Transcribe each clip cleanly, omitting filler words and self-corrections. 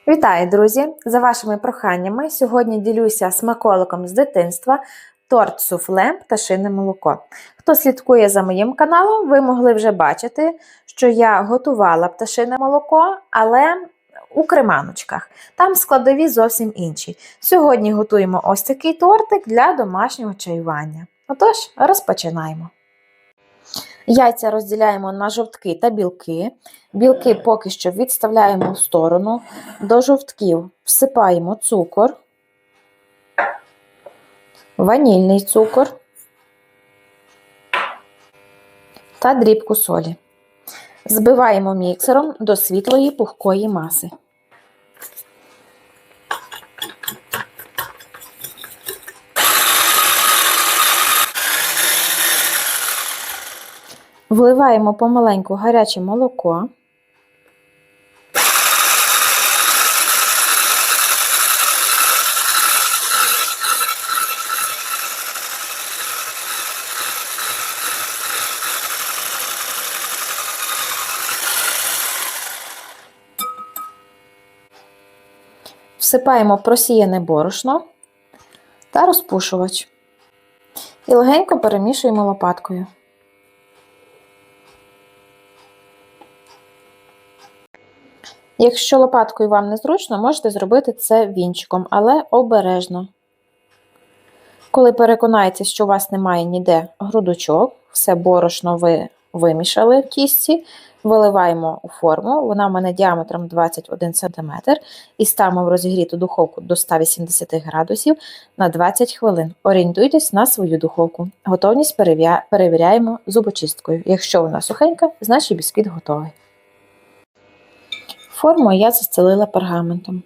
Вітаю, друзі! За вашими проханнями сьогодні ділюся смаколиком з дитинства торт суфле пташине молоко. Хто слідкує за моїм каналом, ви могли вже бачити, що я готувала пташине молоко, але у креманочках. Там складові зовсім інші. Сьогодні готуємо ось такий тортик для домашнього чаювання. Отож, розпочинаємо. Яйця розділяємо на жовтки та білки. Білки поки що відставляємо в сторону. До жовтків всипаємо цукор, ванільний цукор та дрібку солі. Збиваємо міксером до світлої пухкої маси. Вливаємо помаленьку гаряче молоко. Всипаємо просіяне борошно та розпушувач і легенько перемішуємо лопаткою. Якщо лопаткою вам незручно, можете зробити це вінчиком, але обережно. Коли переконаєтеся, що у вас немає ніде грудочок, все борошно ви вимішали в тісті, виливаємо у форму, вона в мене діаметром 21 см, і ставимо в розігріту духовку до 180 градусів на 20 хвилин. Орієнтуйтесь на свою духовку. Готовність перевіряємо зубочисткою. Якщо вона сухенька, значить бісквіт готовий. Форму я застелила пергаментом.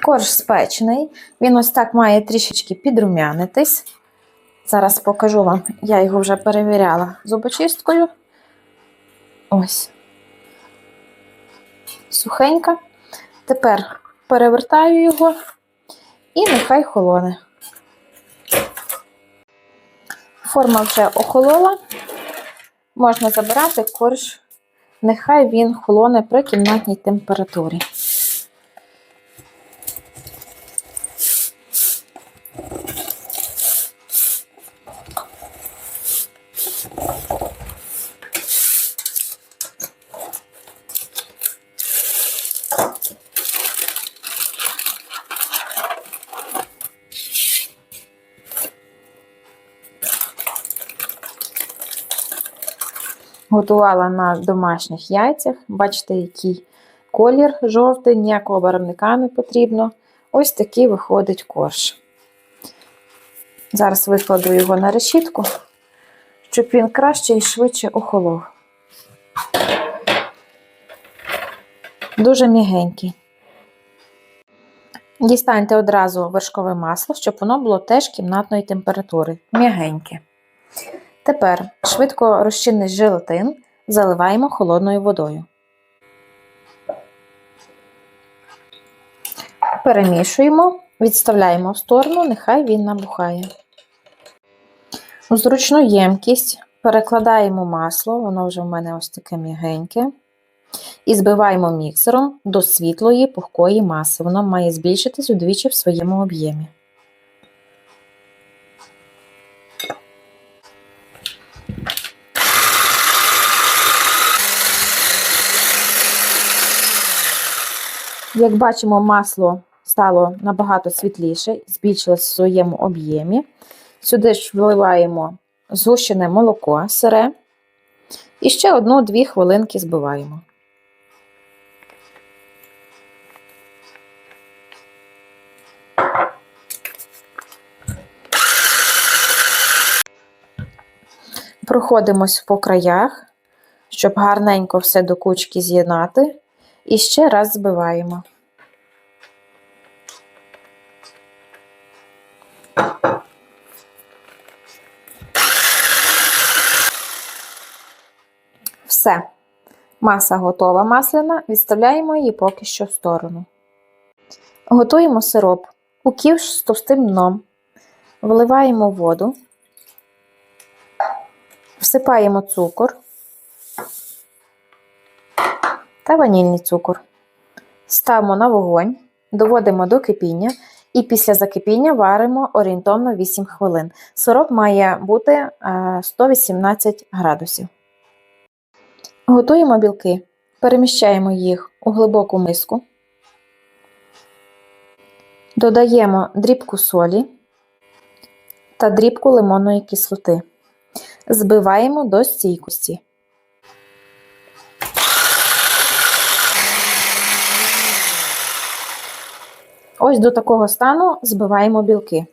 Корж спечений, він ось так має трішечки підрумянитись. Зараз покажу вам, я його вже перевіряла зубочисткою. Ось. Сухенька. Тепер перевертаю його і нехай холоне. Форма вже охолола, можна забирати корж, нехай він холоне при кімнатній температурі. Готувала на домашніх яйцях. Бачите, який колір жовтий, ніякого барвника не потрібно. Ось такий виходить корж. Зараз викладу його на решітку, щоб він краще і швидше охолов. Дуже м'ягенький. Дістаньте одразу вершкове масло, щоб воно було теж кімнатної температури. М'ягеньке. Тепер швидко розчинний желатин заливаємо холодною водою. Перемішуємо, відставляємо в сторону, нехай він набухає. У зручну ємкість перекладаємо масло, воно вже в мене ось таке м'ягеньке, і збиваємо міксером до світлої пухкої маси. Воно має збільшитись удвічі в своєму об'ємі. Як бачимо, масло стало набагато світліше, збільшилось в своєму об'ємі. Сюди ж вливаємо згущене молоко сире і ще 1-2 хвилинки збиваємо. Проходимось по краях, щоб гарненько все до кучки з'єднати. І ще раз збиваємо. Все. Маса готова масляна, відставляємо її поки що в сторону. Готуємо сироп. У ківш з товстим дном вливаємо воду, всипаємо цукор та ванільний цукор. Ставимо на вогонь, доводимо до кипіння і після закипіння варимо орієнтовно 8 хвилин. Сироп має бути 118 градусів. Готуємо білки. Переміщаємо їх у глибоку миску. Додаємо дрібку солі та дрібку лимонної кислоти. Збиваємо до стійкості. Ось до такого стану збиваємо білки.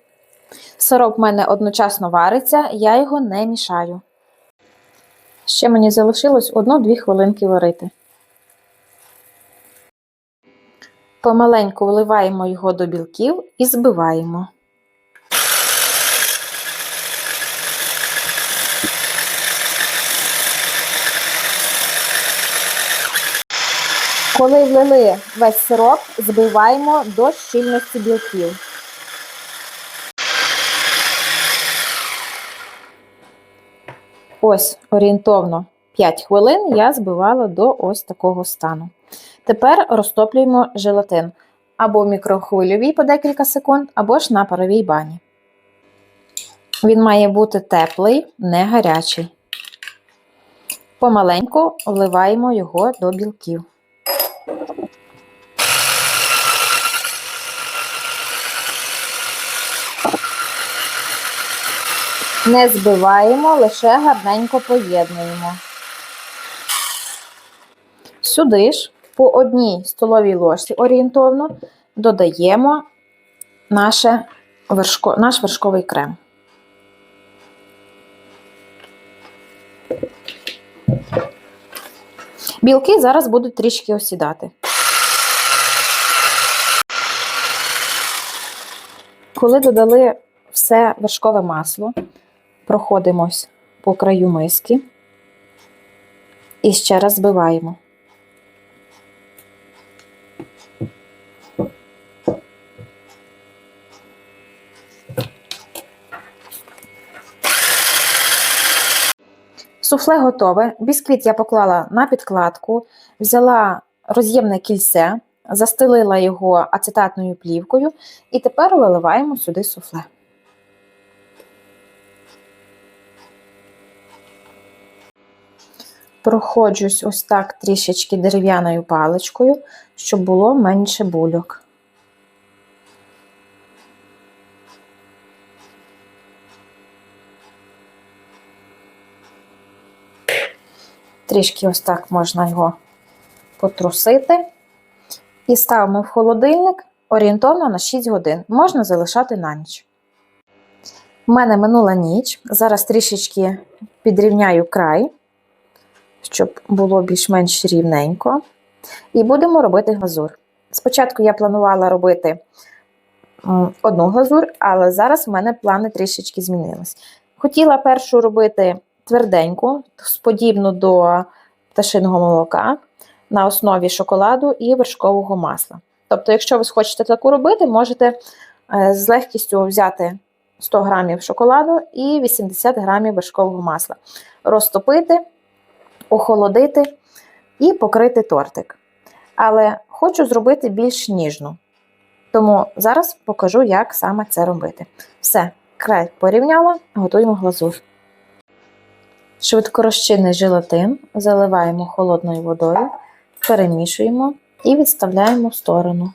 Сироп в мене одночасно вариться, я його не мішаю. Ще мені залишилось 1-2 хвилинки варити. Помаленьку вливаємо його до білків і збиваємо. Коли влили весь сироп, збиваємо до щільності білків. Ось орієнтовно 5 хвилин я збивала до ось такого стану. Тепер розтоплюємо желатин або в мікрохвильовій по декілька секунд, або ж на паровій бані. Він має бути теплий, не гарячий. Помаленьку вливаємо його до білків. Не збиваємо, лише гарненько поєднуємо. Сюди ж по 1 столовій ложці орієнтовно додаємо наш вершковий крем. Білки зараз будуть трішки осідати. Коли додали все вершкове масло, проходимось по краю миски і ще раз збиваємо. Суфле готове. Бісквіт я поклала на підкладку, взяла роз'ємне кільце, застелила його ацетатною плівкою і тепер виливаємо сюди суфле. Проходжусь ось так трішечки дерев'яною паличкою, щоб було менше бульок. Трішки ось так можна його потрусити. І ставимо в холодильник орієнтовно на 6 годин. Можна залишати на ніч. У мене минула ніч. Зараз трішечки підрівняю край, щоб було більш-менш рівненько. І будемо робити глазур. Спочатку я планувала робити одну глазур, але зараз в мене плани трішечки змінились. Хотіла першу робити тверденьку, подібну до пташиного молока, на основі шоколаду і вершкового масла. Тобто, якщо ви хочете таку робити, можете з легкістю взяти 100 г шоколаду і 80 г вершкового масла. Розтопити, охолодити і покрити тортик. Але хочу зробити більш ніжну. Тому зараз покажу, як саме це робити. Все, край порівняла, готуємо глазур. Швидкорозчинний желатин заливаємо холодною водою, перемішуємо і відставляємо в сторону.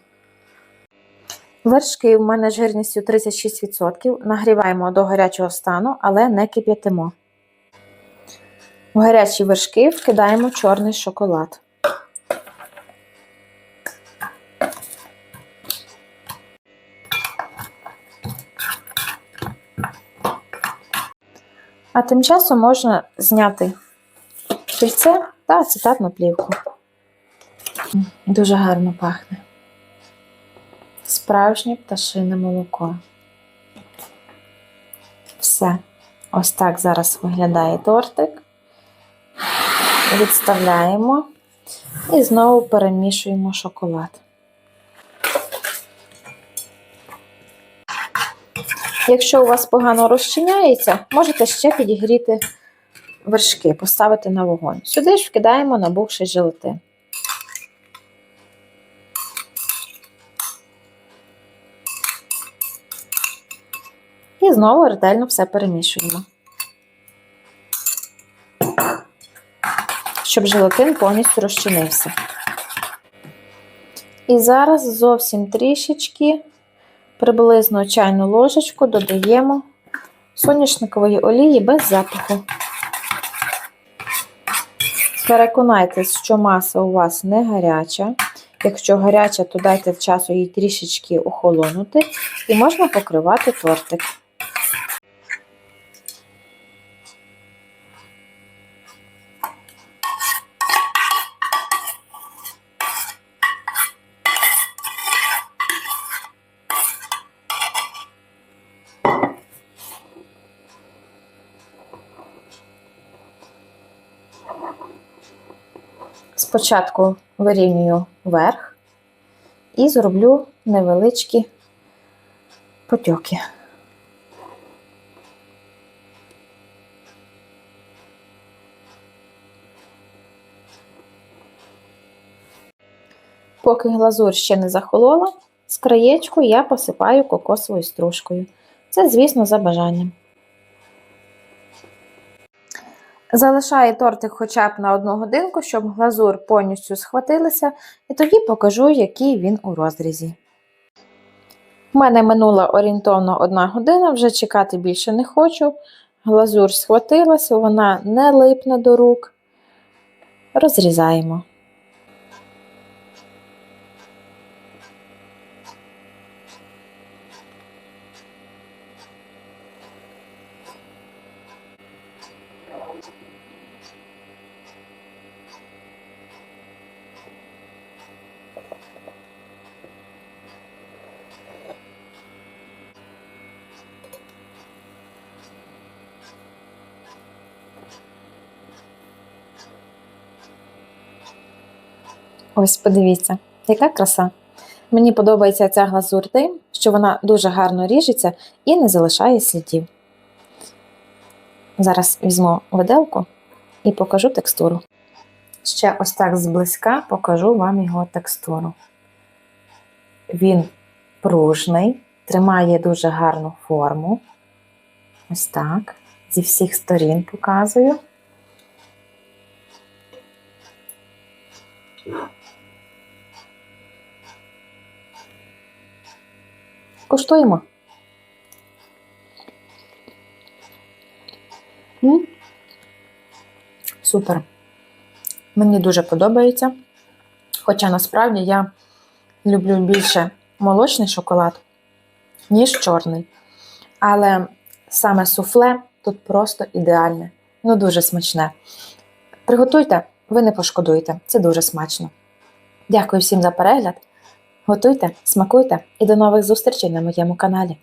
Вершки в мене жирністю 36%. Нагріваємо до гарячого стану, але не кип'ятимо. В гарячі вершки вкидаємо чорний шоколад. А тим часом можна зняти кільце та ацетатну плівку. Дуже гарно пахне. Справжнє пташине молоко. Все. Ось так зараз виглядає тортик. Відставляємо і знову перемішуємо шоколад. Якщо у вас погано розчиняється, можете ще підігріти вершки, поставити на вогонь. Сюди ж вкидаємо набухший желатин. І знову ретельно все перемішуємо, щоб желатин повністю розчинився. І зараз зовсім трішечки, приблизно чайну ложечку, додаємо соняшникової олії без запаху. Переконайтесь, що маса у вас не гаряча. Якщо гаряча, то дайте часу їй трішечки охолонути і можна покривати тортик. Спочатку вирівнюю верх і зроблю невеличкі потьоки. Поки глазур ще не захолола, з краєчку я посипаю кокосовою стружкою. Це, звісно, за бажанням. Залишаю тортик хоча б на 1 годинку, щоб глазур повністю схватилася, і тоді покажу, який він у розрізі. У мене минула орієнтовно 1 година, вже чекати більше не хочу. Глазур схватилася, вона не липне до рук. Розрізаємо. Ось, подивіться, яка краса. Мені подобається ця глазур тим, що вона дуже гарно ріжеться і не залишає слідів. Зараз візьму виделку і покажу текстуру. Ще ось так зблизька покажу вам його текстуру. Він пружний, тримає дуже гарну форму. Ось так. Зі всіх сторін показую. Куштуємо. Супер. Мені дуже подобається. Хоча насправді я люблю більше молочний шоколад, ніж чорний. Але саме суфле тут просто ідеальне. Ну, дуже смачне. Приготуйте, ви не пошкодуєте. Це дуже смачно. Дякую всім за перегляд. Готуйте, смакуйте і до нових зустрічей на моєму каналі.